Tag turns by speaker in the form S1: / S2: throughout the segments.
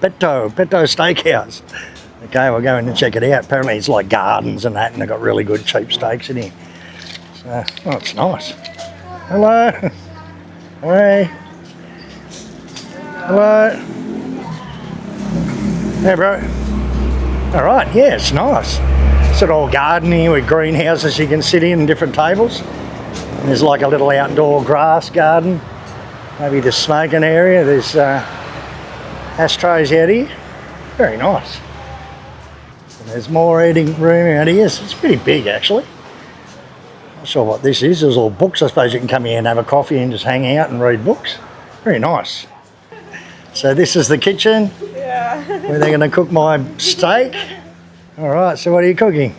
S1: Peto Steakhouse. Okay, we'll go in and check it out. Apparently it's like gardens and that, and they've got really good cheap steaks in here. So, oh, it's nice. Hello. Hey. Hello. Hey, bro. All right, yeah, it's nice. It's all garden here with greenhouses you can sit in and different tables. And there's like a little outdoor grass garden. Maybe the smoking area. There's ashtrays out here. Very nice. And there's more eating room out here. It's pretty big actually. Not sure what this is. There's all books. I suppose you can come here and have a coffee and just hang out and read books. Very nice. So this is the kitchen. Yeah. Where they're going to cook my steak. All right, so what are you cooking?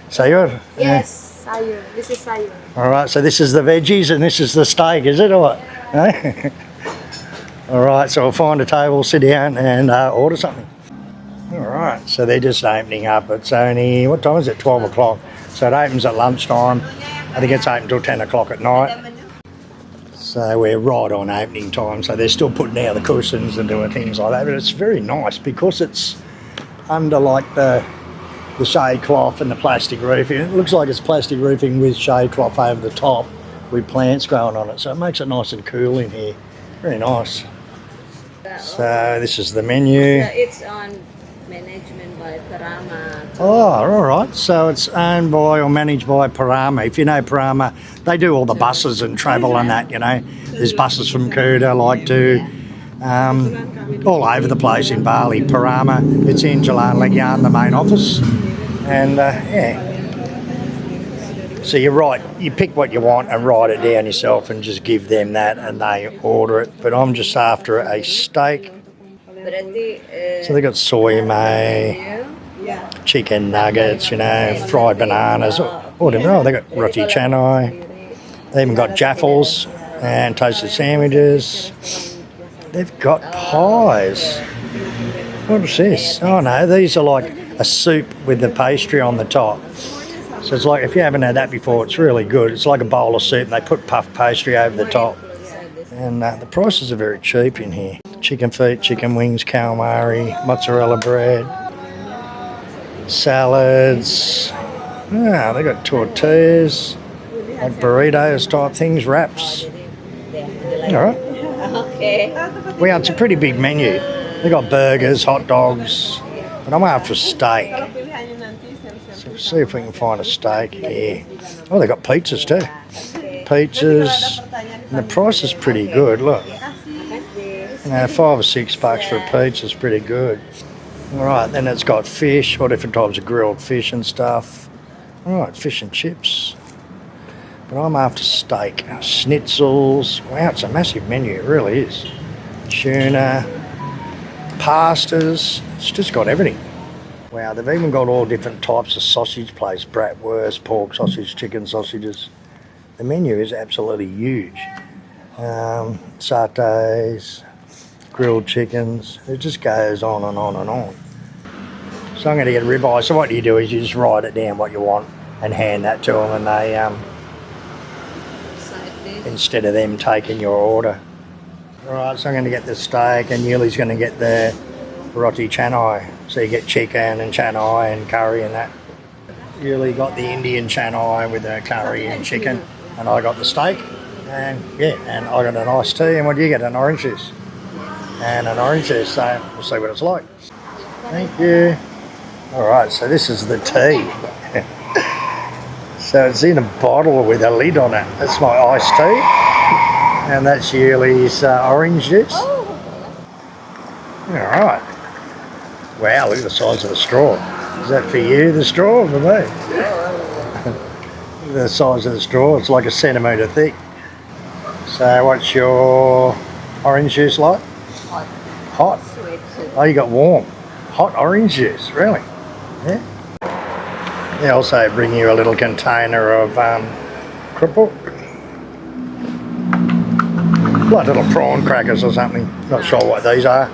S1: Sayur?
S2: Yes, sayur. This is sayur.
S1: All right, so this is the veggies and this is the steak, is it, or what? Eh? All right, so we'll find a table, sit down and order something. All right, so they're just opening up. It's only, what time is it? 12 o'clock. So it opens at lunchtime. I think it's open till 10 o'clock at night. So we're right on opening time. So they're still putting out the cushions and doing things like that. But it's very nice because it's under like the shade cloth and the plastic roofing. It looks like it's plastic roofing with shade cloth over the top with plants growing on it. So it makes it nice and cool in here. Very nice. So this is the menu.
S2: It's on management by Parama.
S1: Oh, all right. So it's owned by or managed by Parama. If you know Parama, they do all the buses and travel and that, you know. There's buses from Kuta, like to all over the place in Bali. Parama, it's in Jalan Legian, the main office. And yeah. So you pick what you want and write it down yourself and just give them that and they order it. But I'm just after a steak. So they got soy may, chicken nuggets, you know, fried bananas, all different. Oh, they got roti canai. They even got jaffles and toasted sandwiches. They've got pies. What is this? Oh no, these are like a soup with the pastry on the top. So it's like, if you haven't had that before, it's really good. It's like a bowl of soup and they put puff pastry over the top. And the prices are very cheap in here. Chicken feet, chicken wings, calamari, mozzarella bread, salads. Ah, they got tortillas, like burritos type things, wraps. All right.
S2: Okay.
S1: Well, it's a pretty big menu. They got burgers, hot dogs, but I'm after a steak. So see if we can find a steak here. Oh, they got pizzas too. Pizzas, and the price is pretty good. Look, you know, $5 or $6 for a pizza is pretty good. All right, then it's got fish, all different types of grilled fish and stuff. All right, fish and chips. But I'm after steak, schnitzels. Wow, it's a massive menu, it really is. Tuna, pastas, it's just got everything. Wow, they've even got all different types of sausage plates, bratwurst, pork sausage, chicken sausages. The menu is absolutely huge. Satays, grilled chickens, it just goes on and on and on. So I'm going to get a ribeye. So what you do is you just write it down what you want and hand that to them, and they instead of them taking your order. All right, so I'm going to get the steak and Yuli's going to get the roti canai. So you get chicken and canai and curry and that. Yuli got the Indian canai with the curry and chicken, and I got the steak. And yeah, and I got an iced tea. And what do you get? An orange juice. And an orange juice, so we'll see what it's like. Thank you. All right, so this is the tea. So it's in a bottle with a lid on it. That's my iced tea. And that's Yuli's orange juice. All right. Wow, look at the size of the straw. Is that for you, the straw, or for me? Look at the size of the straw. It's like a centimetre thick. So what's your orange juice like?
S2: Hot.
S1: Hot?
S2: Sweet.
S1: Oh, you got warm. Hot orange juice, really? Yeah. They also bring you a little container of cripple. Like little prawn crackers or something. Not sure what these are.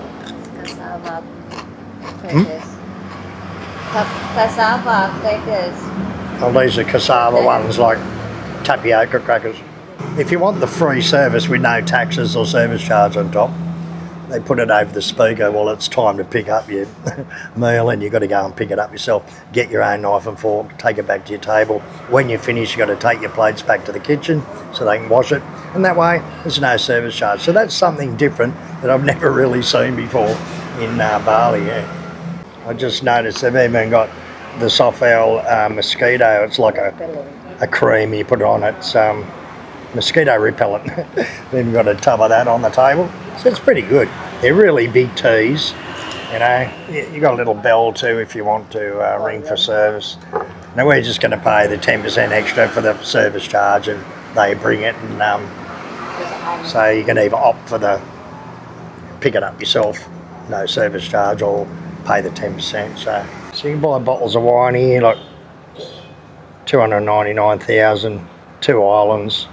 S2: Cassava crackers.
S1: Oh, these are cassava ones, like tapioca crackers. If you want the free service with no taxes or service charge on top, they put it over the speaker. Well, it's time to pick up your meal, and you've got to go and pick it up yourself. Get your own knife and fork, take it back to your table. When you finish, you've got to take your plates back to the kitchen so they can wash it. And that way, there's no service charge. So that's something different that I've never really seen before in Bali, yeah. I just noticed they've even got the Sofel mosquito. It's like a cream, you put it on, it's mosquito repellent. Then got a tub of that on the table. So it's pretty good. They're really big teas, you know. You got a little bell too if you want to ring for service. Now we're just going to pay the 10% extra for the service charge, and they bring it, and so you can either opt for the pick it up yourself, no service charge, or pay the 10%. So you can buy bottles of wine here, like 299,000, 2 islands,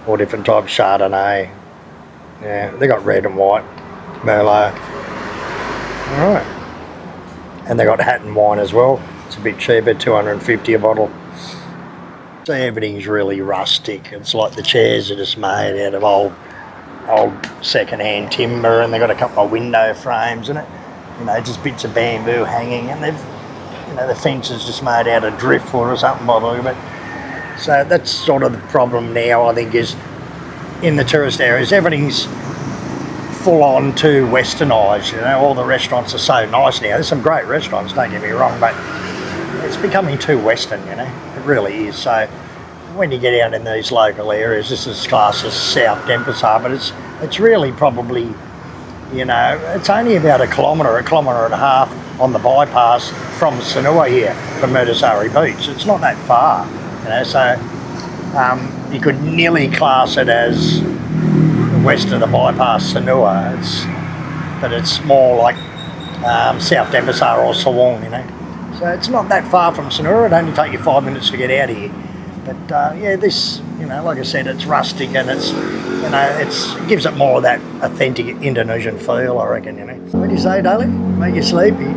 S1: all different types, Chardonnay. Yeah, they got red and white, Merlot. All right, and they got Hatton wine as well. It's a bit cheaper, 250 a bottle. So everything's really rustic. It's like the chairs are just made out of old second-hand timber, and they've got a couple of window frames in it. You know, just bits of bamboo hanging, and they've, you know, the fence is just made out of driftwood or something by the look of it. So that's sort of the problem now, I think, is in the tourist areas, everything's full on too westernised. You know, all the restaurants are so nice now. There's some great restaurants, don't get me wrong, but it's becoming too western, you know. It really is. So when you get out in these local areas, this is classed as South Denpasar, but it's really probably, you know, it's only about a kilometre and a half on the bypass from Sanur here, from Murdasari Beach. It's not that far, you know, so you could nearly class it as west of the bypass Sanur. But it's more like South Denpasar or Sawong, you know. So it's not that far from Sanur. It'd only take you 5 minutes to get out of here. But yeah, this, you know, like I said, it's rustic, and it's, you know, it gives it more of that authentic Indonesian feel, I reckon, you know. What do you say, darling? Make you sleepy?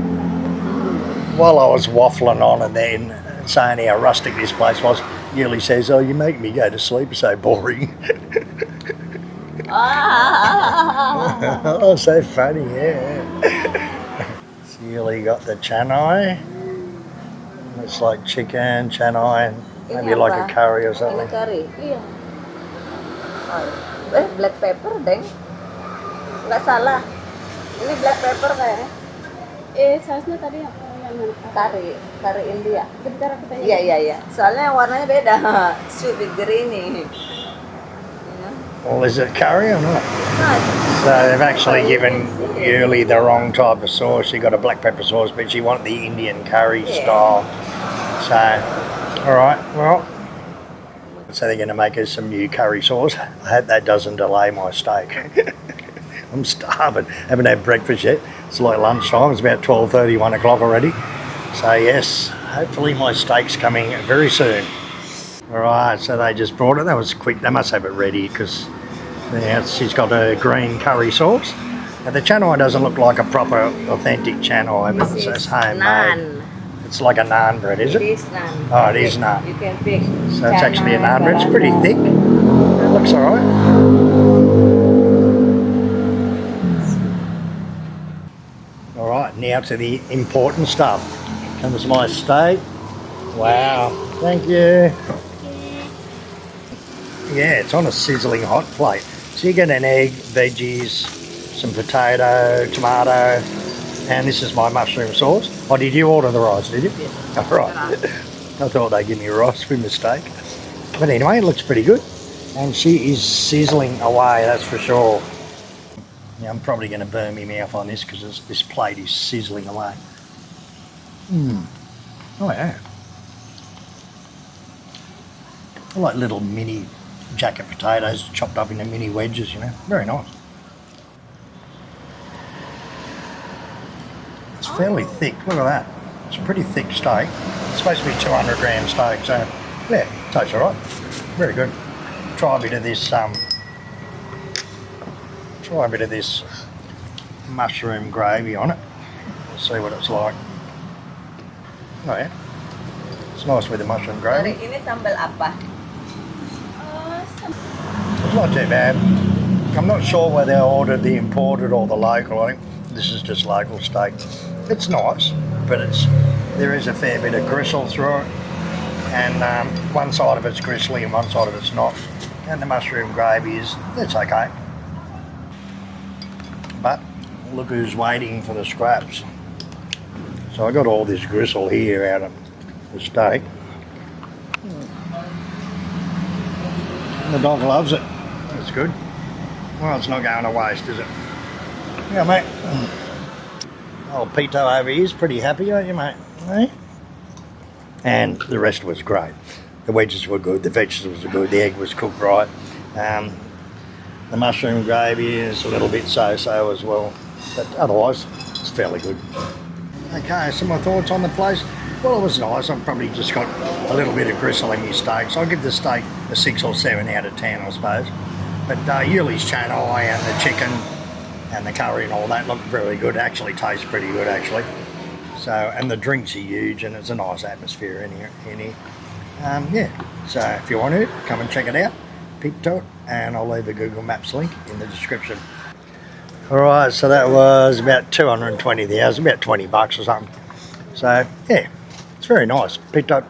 S1: While I was waffling on and then saying how rustic this place was, Yuli says, "Oh, you make me go to sleep, it's so boring." Oh, so funny, yeah. So Yuli got the chanai. It's like chicken, chanai, and maybe like a curry or something.
S2: Curry, iya. Black pepper, Deng. Nggak salah. Ini black pepper kayaknya.
S3: Sausnya tadi yang mana?
S2: Kari India.
S3: Bentar aku tanya.
S2: Iya. Soalnya warnanya beda. Should be greeny.
S1: Well, is it curry or not?
S2: No.
S1: So they've actually given Yuli the wrong type of sauce. She got a black pepper sauce, but she wanted the Indian curry style. So, all right, well, so they're going to make us some new curry sauce. I hope that doesn't delay my steak. I'm starving. Haven't had breakfast yet. It's like lunchtime. It's about 12:30, 1 o'clock already. So yes, hopefully my steak's coming very soon. All right, so they just brought it. That was quick. They must have it ready because she's got a green curry sauce. Now the chanai doesn't look like a proper authentic chanai, but it's homemade.
S2: Naan.
S1: It's like a naan bread, is it?
S2: It is naan.
S1: Oh, it is naan.
S2: You can pick.
S1: So it's actually a naan bread. It's pretty thick. It looks all right. All right, now to the important stuff. Comes my steak. Wow, thank you. Yeah, it's on a sizzling hot plate. So you get an egg, veggies, some potato, tomato, and this is my mushroom sauce. Oh, did you order the rice, did you?
S2: Yes.
S1: All right. I thought they'd give me rice with mistake. But anyway, it looks pretty good. And she is sizzling away, that's for sure. Now, I'm probably going to burn my mouth on this because this plate is sizzling away. Oh, yeah. I like little mini jacket potatoes chopped up into mini wedges, you know. Very nice. It's fairly thick. Look at that. It's a pretty thick steak. It's supposed to be 200 gram steak, so yeah, tastes all right. Very good. Try a bit of this. Try a bit of this mushroom gravy on it. See what it's like. Oh yeah, it's nice with the mushroom gravy.
S2: Ini sambal apa?
S1: It's not too bad. I'm not sure whether I ordered the imported or the local. I think this is just local steak. It's nice, but there is a fair bit of gristle through it, and one side of it's gristly and one side of it's not. And the mushroom gravy it's okay. But look who's waiting for the scraps. So I got all this gristle here out of the steak. The dog loves it. That's good. Well, it's not going to waste, is it? Yeah, mate. Old Peto over here is pretty happy, aren't you, mate? Eh? And the rest was great. The wedges were good, the vegetables were good, the egg was cooked right. The mushroom gravy is a little bit so-so as well, but otherwise it's fairly good. Okay, so my thoughts on the place. Well, it was nice. I've probably just got a little bit of gristle in my steak, so I'll give the steak a 6 or 7 out of 10, I suppose. But Yuli's channai and the chicken and the curry and all that look very good. Actually tastes pretty good, actually. So, and the drinks are huge, and it's a nice atmosphere in here. Yeah, so if you want to, come and check it out, peep to it, and I'll leave a Google Maps link in the description. Alright, so that was about 220 the hours, about 20 bucks or something. So, yeah, it's very nice. Peto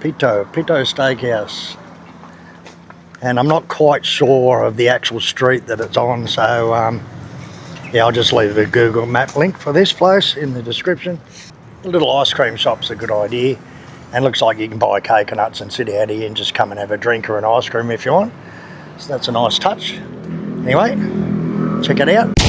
S1: Steakhouse. And I'm not quite sure of the actual street that it's on, so yeah, I'll just leave a Google Map link for this place in the description. The little ice cream shop's a good idea, and looks like you can buy coconuts and sit out here and just come and have a drink or an ice cream if you want. So that's a nice touch. Anyway, check it out.